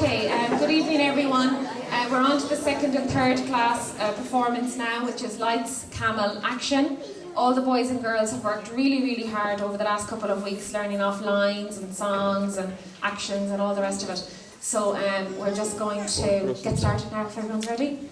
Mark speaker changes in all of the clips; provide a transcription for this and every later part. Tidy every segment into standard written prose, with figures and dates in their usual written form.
Speaker 1: Good evening everyone. We're on to the second and third class performance now, which is Lights, Camel, Action. All the boys and girls have worked really hard over the last couple of weeks learning off lines and songs and actions and all the rest of it. So we're just going to get started now if everyone's ready.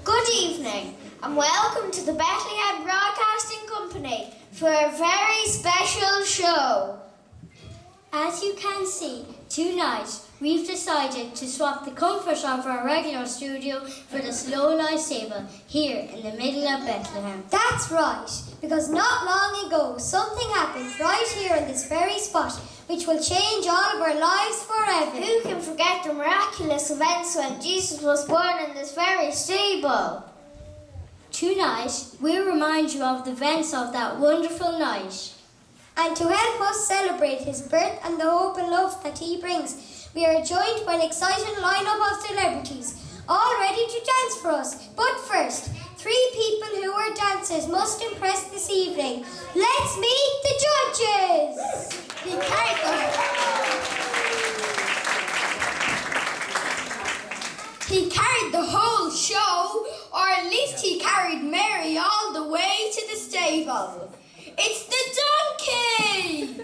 Speaker 2: Good evening and welcome to the Bethlehem Broadcasting Company for a very special show.
Speaker 3: As you can see, tonight we've decided to swap the comfort of our regular studio for the Slow Life Stable here in the middle of Bethlehem.
Speaker 4: That's right, because not long ago something happened right here in this very spot which will change all of our lives forever.
Speaker 2: Who can forget the miraculous events when Jesus was born in this very stable?
Speaker 3: Tonight we'll remind you of the events of that wonderful night.
Speaker 4: And to help us celebrate his birth and the hope and love that he brings, we are joined by an exciting lineup of celebrities, all ready to dance for us. But first, three people who are dancers must impress this evening. Let's meet the judges!
Speaker 5: He carried the whole show, or at least he carried Mary all the way to the stable. It's the donkey!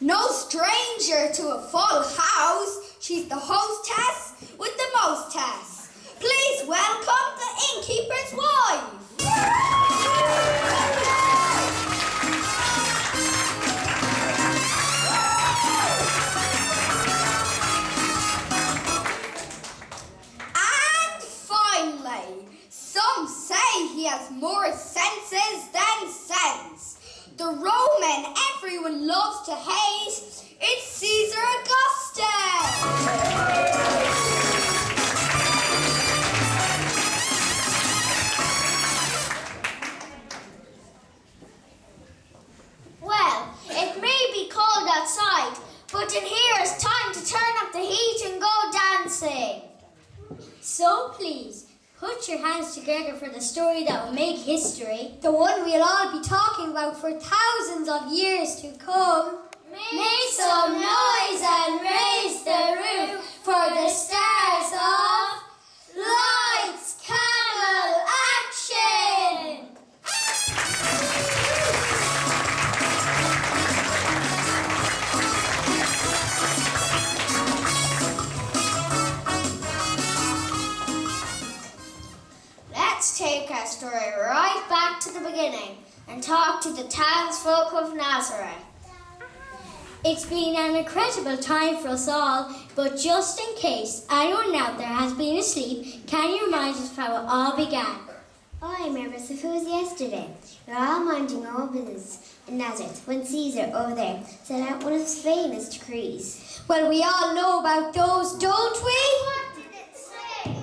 Speaker 5: No stranger to a full house, she's the hostess with the mostess. Please welcome the innkeeper's wife. And finally, some say he has more senses than sense. The Roman everyone loves to hate, it's Caesar Augustus!
Speaker 2: Well, it may be cold outside, but in here it's time to turn up the heat and go dancing.
Speaker 3: So please, put your hands together for the story that will make history.
Speaker 4: The one we'll all be talking about for thousands of years to come.
Speaker 2: Make some noise and raise the roof for the stars of Lights, Camel, Action! Let's take our story right back to the beginning and talk to the townsfolk of Nazareth.
Speaker 3: It's been an incredible time for us all, but just in case anyone out there has been asleep, can you remind us of how it all began?
Speaker 6: I remember suppose yesterday. We were all minding our own business in Nazareth when Caesar over there sent out one of his famous decrees.
Speaker 4: Well, we all know about those, don't we?
Speaker 2: What did it say?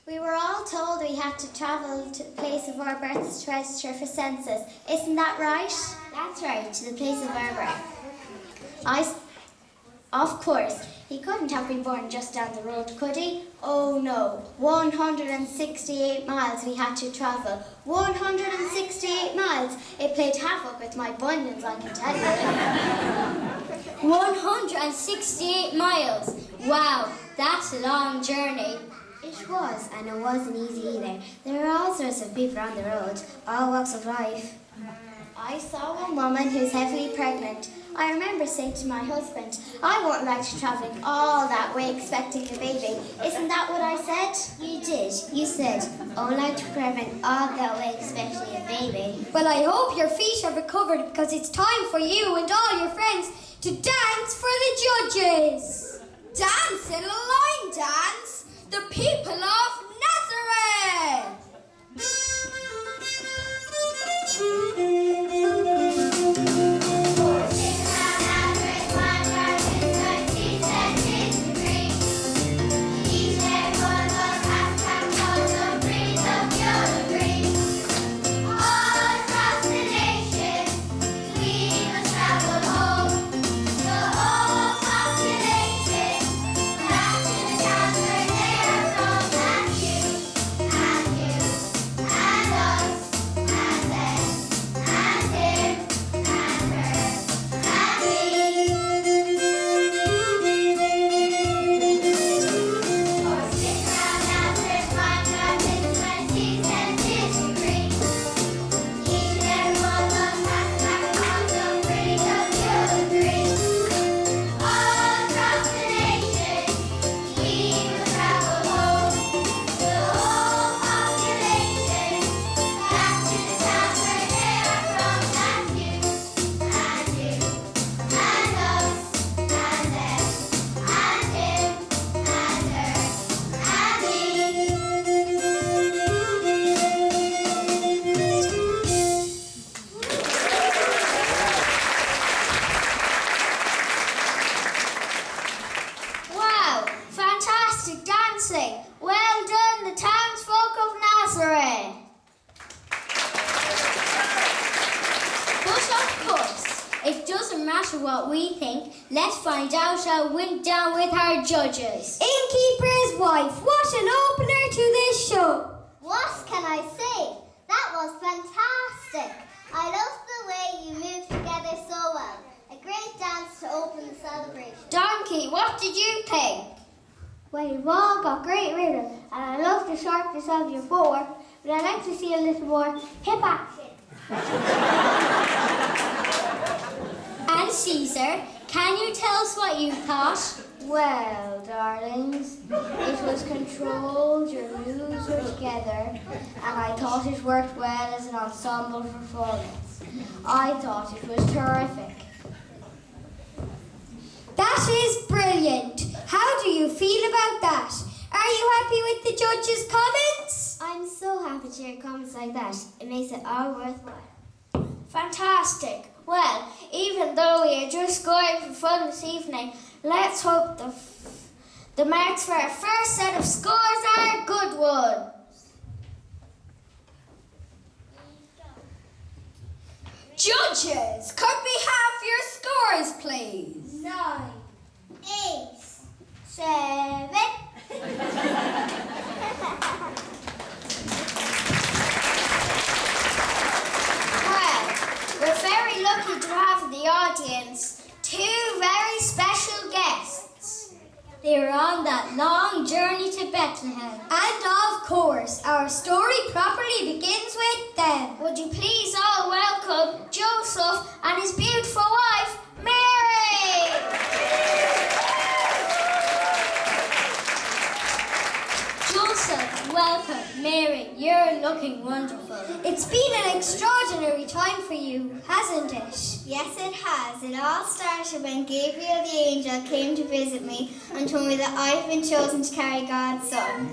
Speaker 6: We were all told we had to travel to the place of our birth to register for census. Isn't that right? That's right, to the place of our birth. Of course, he couldn't have been born just down the road, could he? Oh no, 168 miles we had to travel. 168 miles. It played havoc with my bunions, I can tell you.
Speaker 3: 168 miles. Wow, that's a long journey.
Speaker 6: It was, and it wasn't easy either. There were all sorts of people on the road, all walks of life. I saw one woman who's heavily pregnant. I remember saying to my husband, I won't like to travelling all that way expecting a baby. Isn't that what I said? You did. You said, I would like to travelling all that way expecting a baby.
Speaker 4: Well, I hope your feet are recovered because it's time for you and all your friends to dance for the judges.
Speaker 5: Dance in a line dance, the people of Nazareth!
Speaker 2: Nazareth, one dark and sun, he set his free. dancing. Well done, the townsfolk of Nazareth.
Speaker 3: But of course, it doesn't matter what we think. Let's find out how it went down with our judges.
Speaker 4: Innkeeper's wife, what an opener to this show.
Speaker 6: What can I say? That was fantastic. I love the way you moved together so well. A great dance to open the celebration.
Speaker 2: Donkey, what did you think?
Speaker 6: Well, you've all got great rhythm, and I love the sharpness of your footwork, but I'd like to see a little more hip action.
Speaker 3: And Caesar, can you tell us what you thought?
Speaker 6: Well, darlings, it was controlled, your moves were together, and I thought it worked well as an ensemble performance. I thought it was terrific.
Speaker 4: That is brilliant. How do you feel about that? Are you happy with the judges' comments?
Speaker 6: I'm so happy to hear comments like that. It makes it all worthwhile.
Speaker 2: Fantastic. Well, even though we are just going for fun this evening, let's hope the marks for our first set of scores are a good one.
Speaker 5: Judges, could we have your scores, please?
Speaker 6: 9, 8, 7.
Speaker 2: Well, we're very lucky to have in the audience two very special guests.
Speaker 3: They were on that long journey to Bethlehem.
Speaker 4: And of course, our story properly begins with them.
Speaker 2: Would you please all welcome Joseph and his beautiful wife, Mary?
Speaker 3: Joseph, welcome. Mary, you're looking wonderful.
Speaker 4: It's been an extraordinary time for you, hasn't it?
Speaker 6: Yes, it has. It all started when Gabriel the angel came to visit me and told me that I've been chosen to carry God's son.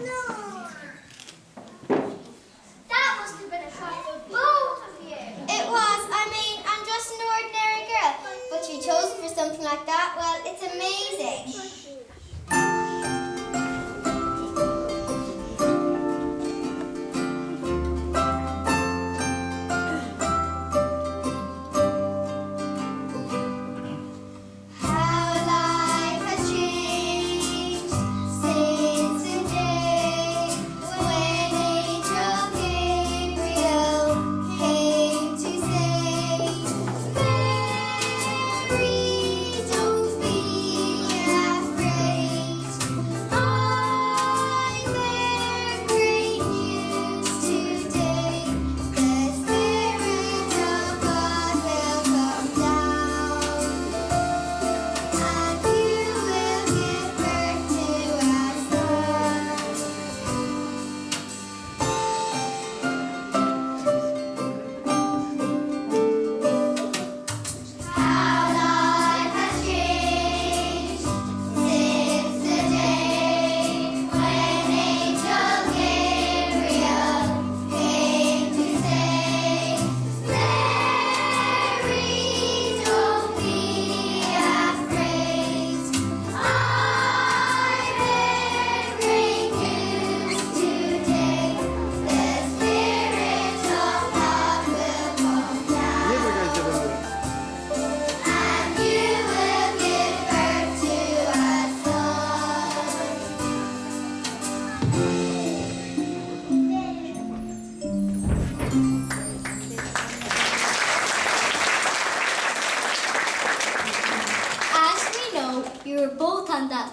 Speaker 6: That must have been a shock for both of you. It was. I mean, I'm just an ordinary girl, but you're chosen for something like that. Well, it's amazing.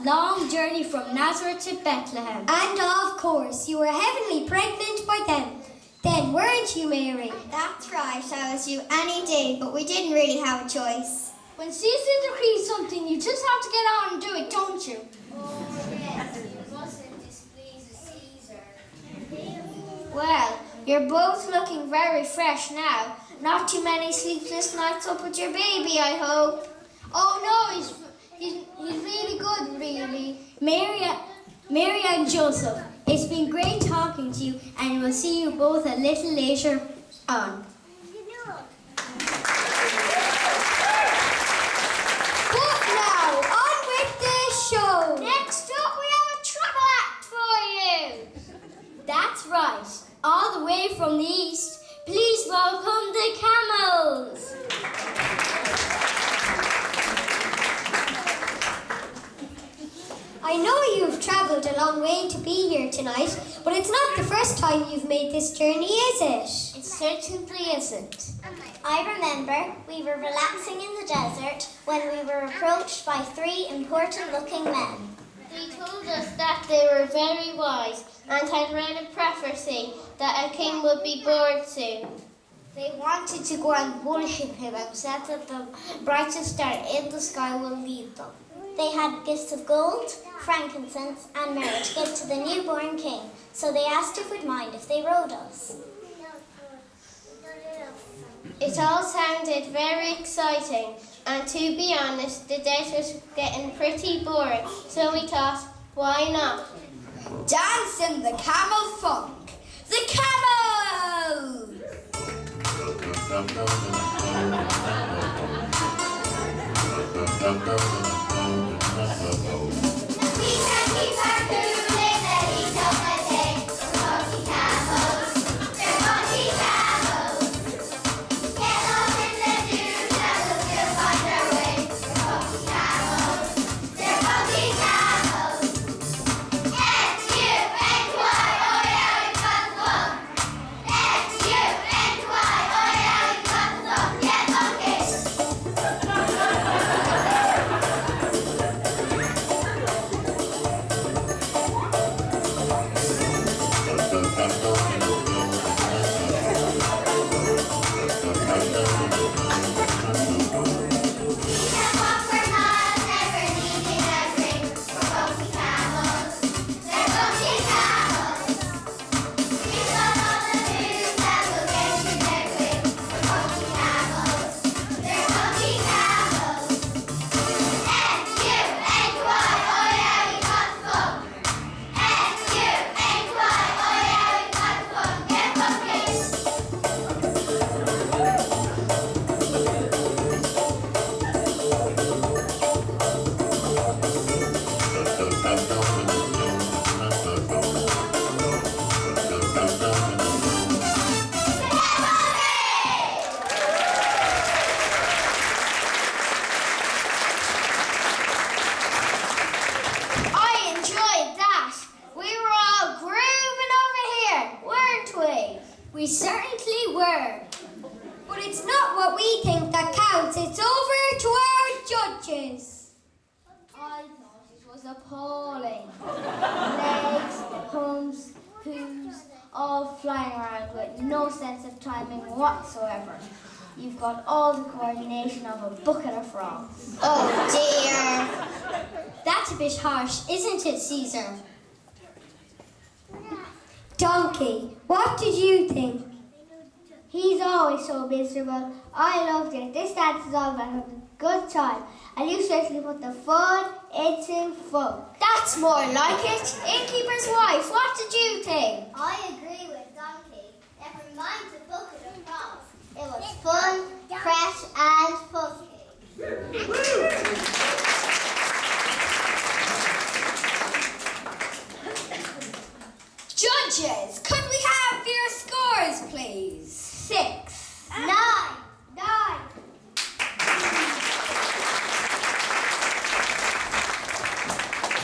Speaker 3: long journey from Nazareth to Bethlehem.
Speaker 4: And of course, you were heavenly pregnant by them. Then weren't you, Mary?
Speaker 6: That's right, I was you any day, but we didn't really have a choice.
Speaker 2: When Caesar decrees something, you just have to get on and do it, don't you?
Speaker 6: Oh, yes, you mustn't displease Caesar.
Speaker 2: Well, you're both looking very fresh now. Not too many sleepless nights up with your baby, I hope. Oh no, he's really good, really.
Speaker 3: Mary and Joseph, it's been great talking to you, and we'll see you both a little later on.
Speaker 4: But now, on with the show.
Speaker 2: Next up, we have a trouble act for
Speaker 3: from the east, please welcome the camels.
Speaker 4: I know you've travelled a long way to be here tonight, but it's not the first time you've made this journey, is it?
Speaker 6: It certainly isn't. I remember we were relaxing in the desert when we were approached by 3 important-looking men.
Speaker 3: They told us that they were very wise and had read a prophecy that a king would be born soon.
Speaker 6: They wanted to go and worship him and said that the brightest star in the sky will lead them. They had gifts of gold, frankincense and myrrh to give to the newborn king, so they asked if we'd mind if they rode us.
Speaker 3: It all sounded very exciting, and to be honest, the days was getting pretty boring, so we thought, why not?
Speaker 5: Dance in the camel funk. The camel!
Speaker 3: We certainly were.
Speaker 4: But it's not what we think that counts. It's over to our judges.
Speaker 6: I thought it was appalling. Legs, humps, poos, all flying around with no sense of timing whatsoever. You've got all the coordination of a bucket of frogs.
Speaker 3: Oh dear. That's a bit harsh, isn't it, Caesar?
Speaker 4: Donkey, what did you think?
Speaker 6: He's always so miserable. I loved it. This dance is all about having a good time. And you certainly put the fun into fun.
Speaker 3: That's more like it. Innkeeper's wife, what did you think?
Speaker 6: I agree with Donkey. Never mind the bucket of frogs. It was fun, fresh and funky.
Speaker 5: Judges, could we have your scores, please?
Speaker 6: 6, 9, 9.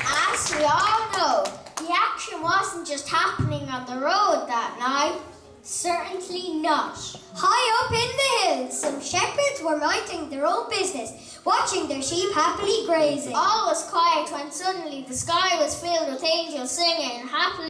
Speaker 3: As we all know, the action wasn't just happening on the road that night. Certainly not.
Speaker 4: High up in the hills, some shepherds were minding their own business, watching their sheep happily grazing.
Speaker 3: All was quiet when suddenly the sky was filled with angels singing happily.